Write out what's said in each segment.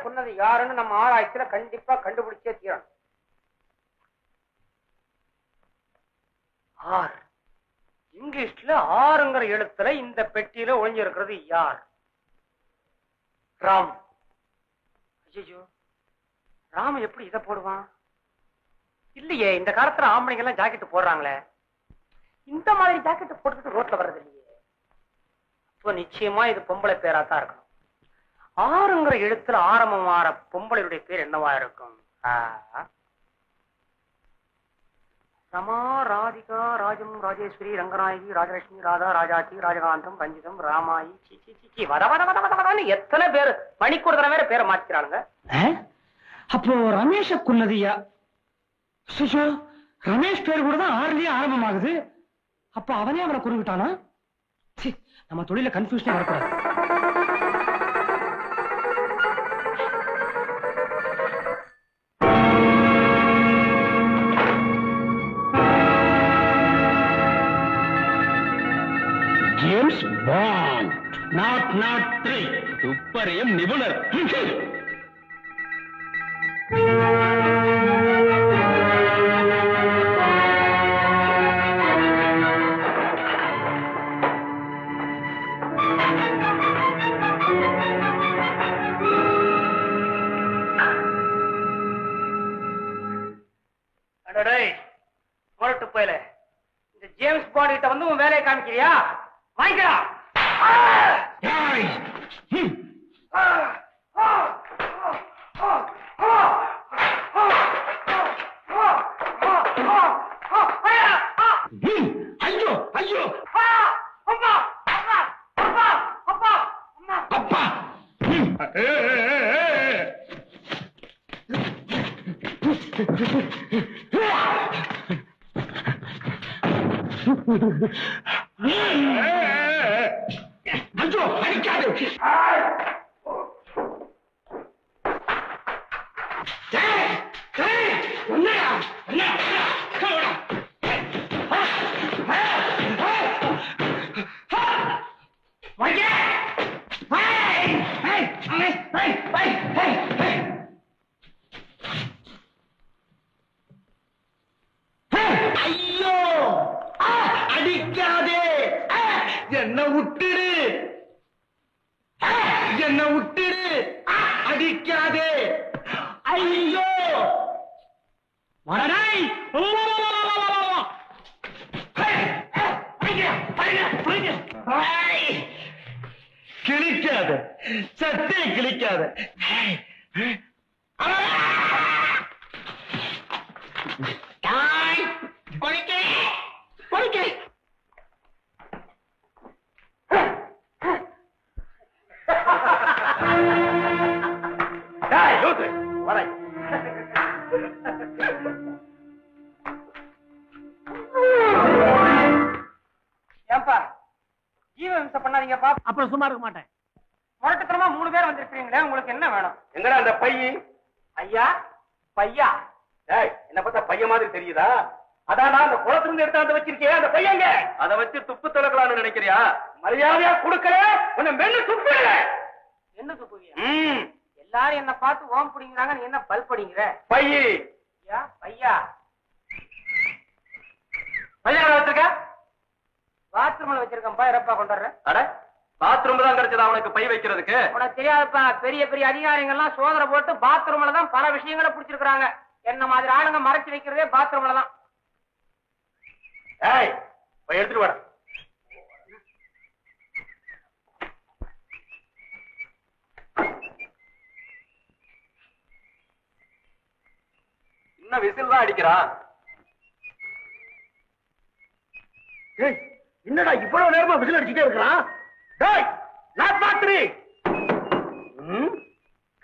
கொன்னது யாருன்னு நம்ம ஆராய்ச்சியில கண்டிப்பா கண்டுபிடிச்சே தீரணும். ஆர் இங்கிலீஷ்ல ஆறுங்கிற எழுத்துல இந்த பெட்டியில ஒளிஞ்சிருக்கிறது யார்? ராம். ஐயோ, ராம எப்படி இதை போடுவான்? இல்லையே, இந்த காலத்துல ஆம்பளைங்க எல்லாம் ஜாக்கெட் போடுறாங்களே, இந்த மாதிரி ஜாக்கெட் போட்டுக்கிட்டு ரோட்ல வர்றது இல்லையே. அப்போ நிச்சயமா இது பொம்பளை பேரா தான் இருக்கணும். ஆறுங்கிற எழுத்துல ஆரம்பம் ஆற பொம்பளையுடைய பேர் என்னவா இருக்கும்? ரமா, ராதிகா, ராஜம், ராஜேஸ்வரி, ரங்கநாயகி, ராஜலட்சுமி, ராதா, ராஜாச்சி, ராஜகாந்தம், ரஞ்சிதம், ராமாயி, சிச்சி வர வர வர வர எத்தனை பேரு மணிக்கூட வேற பேரை மாத்திக்கிறானுங்க. அப்போ ரமேஷ குன்னதியா? ரமேஷ் பேர் கூட தான் ஆறுலயே ஆரம்பமாகுது. அப்ப அவனே அவனை குறிவிட்டானா? நம்ம தொழில கன்ஃபியூஷனே வரக்கூடாது. ஜேம்ஸ் பாண்ட், நாட் 3, துப்பறியும் நிபுணர். முரட்டு போயில இந்த ஜேம்ஸ் பாண்ட் கிட்ட வந்து உன் வேலையை காமிக்கிறியா? வாங்கிக்கடா. ஐயோ ஐயோ, அப்பா அப்பா அப்பா அப்பா அப்பா. ஐயோ, அடிக்காது. ஐயோ, அடிக்காதே, என்ன விட்டுடு, என்ன விட்டுடு, அடிக்காதே. ஐயோ, கிழிக்காத, சட்டை கிழிக்காத. ஏன்பா ஜீவ விம்சம் பண்ணாதீங்கப்பா. அப்புறம் சும்மா இருக்க மாட்டேன். முரட்டுத்தனமா 3 பேர் வந்திருக்கீங்களே, உங்களுக்கு என்ன வேணும்? எங்கடா அந்த பைய? ஐயா பையா? என்ன பார்த்தா பைய மாதிரி தெரியுதா? அதான் அந்த குளத்துல இருந்து எடுத்தாந்து வச்சிருக்கேன். அந்த பையங்க அதை வச்சு துப்பு தொலைக்கலாம்னு நினைக்கிறியா? மரியாதையா கொடுக்கல, கொஞ்சம் மென்னு துப்பு. என்ன துப்புவீங்க? எல்லாரும் என்ன பார்த்து ஓம் பிடிங்கிறாங்க, நீ என்ன பல் படிங்கிற? பைய பையா பையா வச்சிருக்க? பாத்ரூம்ல வச்சிருக்கேன்ப்பா. இறப்பா கொண்டாடுறேன். அட, பாத்ரூம் தான் கிடைச்சதா உனக்கு பை வைக்கிறதுக்கு? உனக்கு தெரியாதுப்பா, பெரிய பெரிய அதிகாரிகள்லாம் சோதனை போட்டு பாத்ரூம்ல தான் பல விஷயங்களை பிடிச்சிருக்காங்க. என்ன மாதிரி ஆளுங்க மறைச்சு வைக்கிறதே பாத்ரூம்ல தான். எடுத்துட்டு வாடா. இன்னும் விசில் தான் அடிக்கிறான். என்னடா இவ்வளவு நேரமா விசில் அடிச்சுட்டே இருக்கிறான்?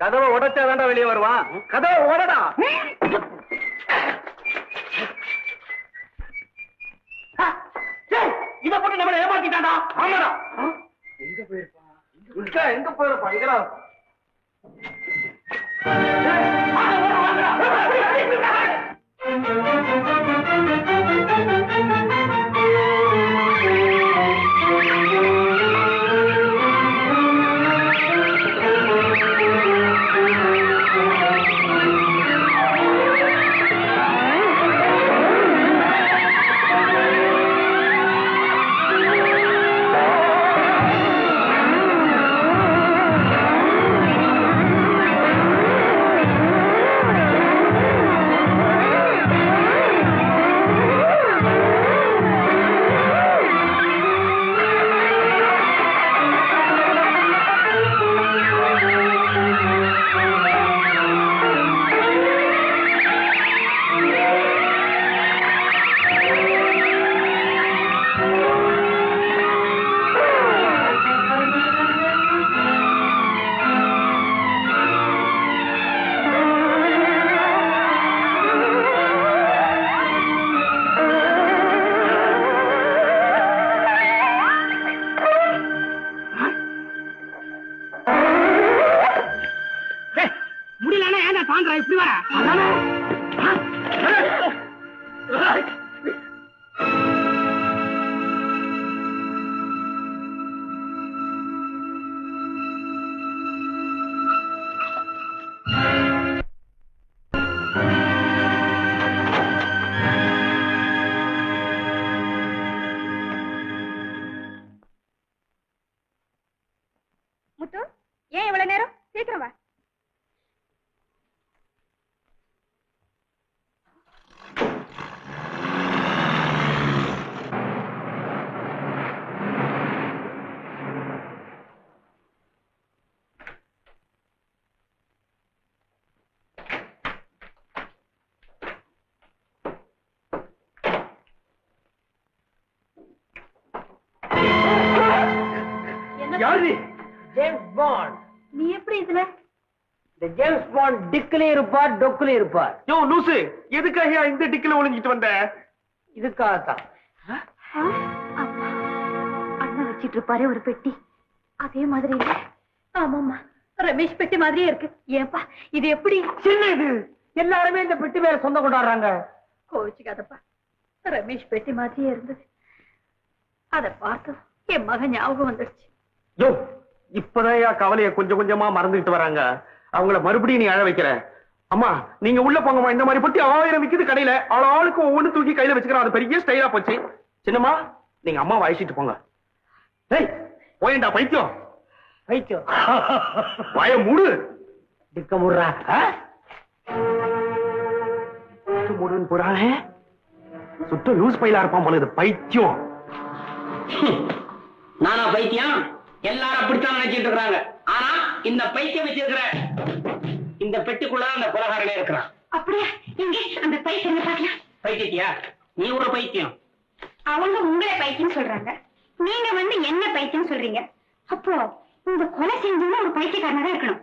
கதவை உடைச்சா வேண்டாம் வெளியே வருவான். கதவை உடடா. இத போட்டு நம்மள ஏமாத்திட்டாடா. ஆமாடா. எங்க போயிருப்பான்? எங்க போயிருப்பான்? இங்கடா. முடியலன்னா ஏன் தாண்டா இப்படி வர முத்து, ஏன் இவ்வளவு நேரம்? சீக்கிரம் வா. யாரு? James bond. நீ எப்படி இதுல? இந்த ஜேம்ஸ் பாண்ட் டிக்கிலே இருப்பார், டொக்கிலே இருப்பார். யோ லூசு, எதுக்காக இந்த டிக்கில ஒளிஞ்சிட்டு வந்த? இதுக்காகத்தான். அண்ணன் வச்சிட்டு இருப்பாரே ஒரு பெட்டி, அதே மாதிரி இல்ல? ஆமாமா, ரமேஷ் பெட்டி மாதிரியே இருக்கு. ஏன்பா இது எப்படி? சின்ன இது எல்லாருமே இந்த பெட்டி மேல சொந்தம் கொண்டாடுறாங்க. கோவிச்சுக்காதப்பா, ரமேஷ் பெட்டி மாதிரியே இருந்தது. அத பார்த்து என் மகன் ஞாபகம் வந்துடுச்சு. யோ, இப்பதான் கவலைய கொஞ்சம் கொஞ்சமா மறந்துட்டு வராங்க. அவங்கள மறுபடியும் நீ அழ வைக்கிற. அம்மா நீங்க உள்ள போங்கம்மா. இந்த மாதிரி பட்டி 1000 விக்குது கடையில. ஆளுக்கு ஒவ்வொன்னு தூக்கி கையில வச்சுக்கிறான். அது பெரிய ஸ்டைலா போச்சு. சின்னம்மா நீங்க அம்மா அழைச்சிட்டு போங்க. ஏய் போயண்டா பைத்தியம். பைத்தியம் வாய மூடு. டிக்க முடுறா. மூடுன்னு போறானே. சுத்த லூஸ் பையிலா இருப்பான் போல. இது பைத்தியம். நானா பைத்தியம்? எல்லாரும் அப்படித்தான் நினைச்சிட்டு இருக்காங்க. ஆனா இந்த பைத்தியம் வச்சிருக்கிற இந்த பெட்டிக்குள்ள அந்த கொலகாரனே இருக்கிறான். அப்படியா? இங்கே அந்த பைத்தியம் பார்க்கலாம். பைத்தியா? நீ ஒரு பைத்தியம். அவங்க உங்களை பைத்தியம் சொல்றாங்க, நீங்க வந்து என்ன பைத்தியம் சொல்றீங்க. அப்போ இந்த கொலை செஞ்சவங்க ஒரு பைத்தியக்காரனா தான் இருக்கணும்.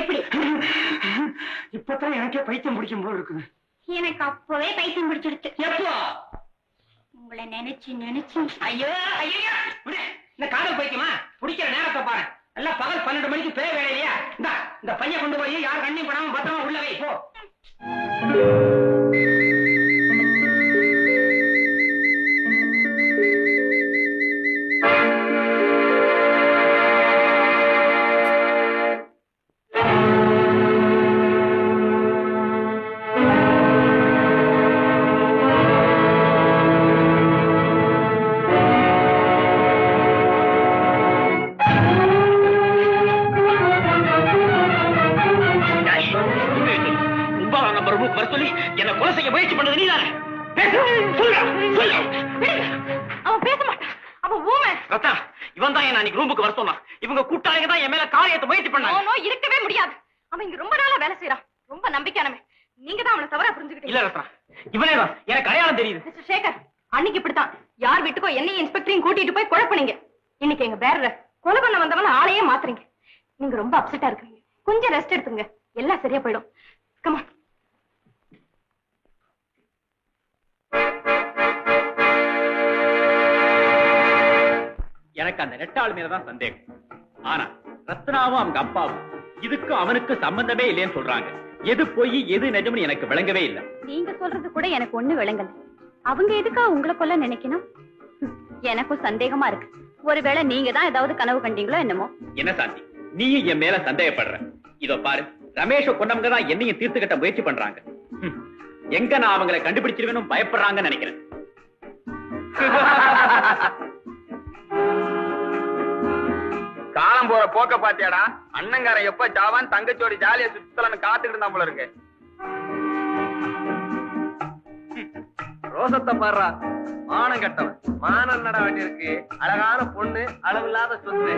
எப்படி? இப்பதான் எனக்கே பைத்தியம் பிடிக்கும் போல இருக்குது. எனக்கு அப்பவே பைத்தியம் பிடிச்சிடுச்சு. எப்போ? உங்களை நினைச்சு நினைச்சு. ஐயோ ஐயோ, இந்த காதல் பைத்தியமா? பிடிக்கிற நேரத்தை பாரு. எல்லாம் பகல் 12 மணிக்கு பேர் வேலையா? இந்த பையன் கொண்டு போய் யார் கண்ணையும் படாம பத்திரமா உள்ள வை போ. என்ன கொலை செய்ய முயற்சி பண்ணது நீதானே? அவன் பேச மாட்டான். அவன் ஊமை. ரத்தா, இவன் தான் என்ன அன்னைக்கு ரூமுக்கு வர சொன்னான். இவங்க கூட்டாளிங்க தான் என் மேல கால் ஏத்த முயற்சி பண்ணாங்க. இருக்கவே முடியாது. அவன் இங்க ரொம்ப நாளா வேலை செய்யறான். ரொம்ப நம்பிக்கையானவன். நீங்க தான் அவனை தவறா புரிஞ்சுக்கிட்டீங்க. இல்ல ரத்னா, இவனே தான். எனக்கு அடையாளம் தெரியுது. மிஸ்டர் சேகர், அன்னைக்கு இப்படித்தான் யார் வீட்டுக்கோ என்னையும் இன்ஸ்பெக்டரையும் கூட்டிட்டு போய் குழப்பினீங்க. இன்னைக்கு எங்க பேர கொலை பண்ண வந்தவன ஆளையே மாத்துறீங்க. நீங்க ரொம்ப அப்செட்டா இருக்கீங்க. கொஞ்சம் ரெஸ்ட் எடுத்துங்க, எல்லாம் சரியா போயிடும். கமா. எனக்கு அந்த நெட்டாள் மேலதான் சந்தேகம். ஆனா ரத்னாவும் அவங்க அப்பாவும் இதுக்கும் அவனுக்கு சம்பந்தமே இல்லைன்னு சொல்றாங்க. எது போய் எது நிஜம்னு எனக்கு விளங்கவே இல்லை. நீங்க சொல்றது கூட எனக்கு ஒண்ணு விளங்கல. அவங்க எதுக்கா உங்களை கொல்ல நினைக்கணும்? எனக்கும் சந்தேகமா இருக்கு. ஒருவேளை நீங்க தான் ஏதாவது கனவு கண்டீங்களோ என்னமோ. என்ன சாந்தி, நீயும் என் மேல சந்தேகப்படுற? இதோ பாரு, ரமேஷ கொண்டவங்க தான் என்னையும் தீர்த்து கட்ட முயற்சி பண்றாங்க. எங்க நான் அவங்களை கண்டுபிடிச்சிருவேன்னு பயப்படுறாங்கன்னு நினைக்கிறேன். காலம் போற போக்க பாத்தியாடா? அண்ணங்காரன் எப்ப சாவான் தங்கச்சோடி ஜாலியா சுத்தலன்னு காத்துக்கிட்டு இருந்தா போல இருக்கு. ரோசத்தை பாடுறா. மானம் கட்டவன். மானம் நட வேண்டி இருக்கு. அழகான பொண்ணு, அளவில்லாத சொத்து.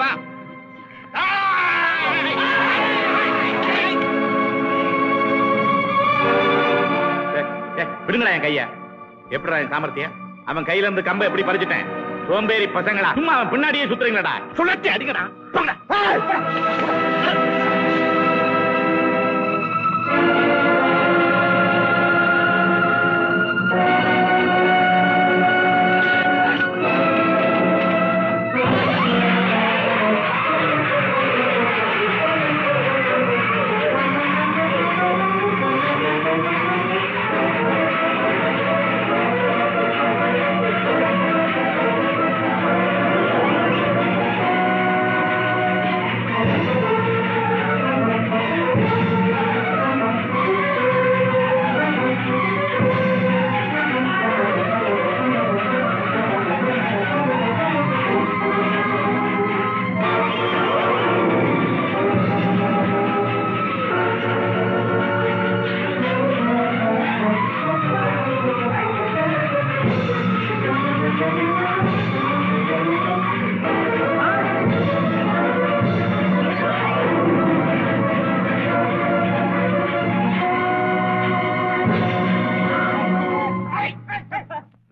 வா. விடுங்கடா என் கைய. எப்படிடா என் சாமர்த்தியம்? அவன் கையில இருந்து கம்ப எப்படி பறிச்சுட்டேன்? சோம்பேறி பசங்களா, சும்மா அவன் பின்னாடியே சுத்துறீங்களா? சுழற்சி அடிங்கடா.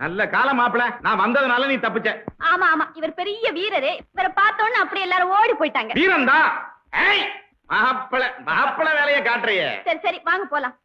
நல்ல கால மாப்பிள, நான் வந்ததுனால நீ தப்பிச்ச. ஆமா ஆமா, இவர் பெரிய வீரரு. இவரை பார்த்தோன்னு அப்படி எல்லாரும் ஓடி போயிட்டாங்க. வீரன் தான். மாப்பிள மாப்பிள வேலையை காட்டுறிய. சரி சரி, வாங்க போலாம்.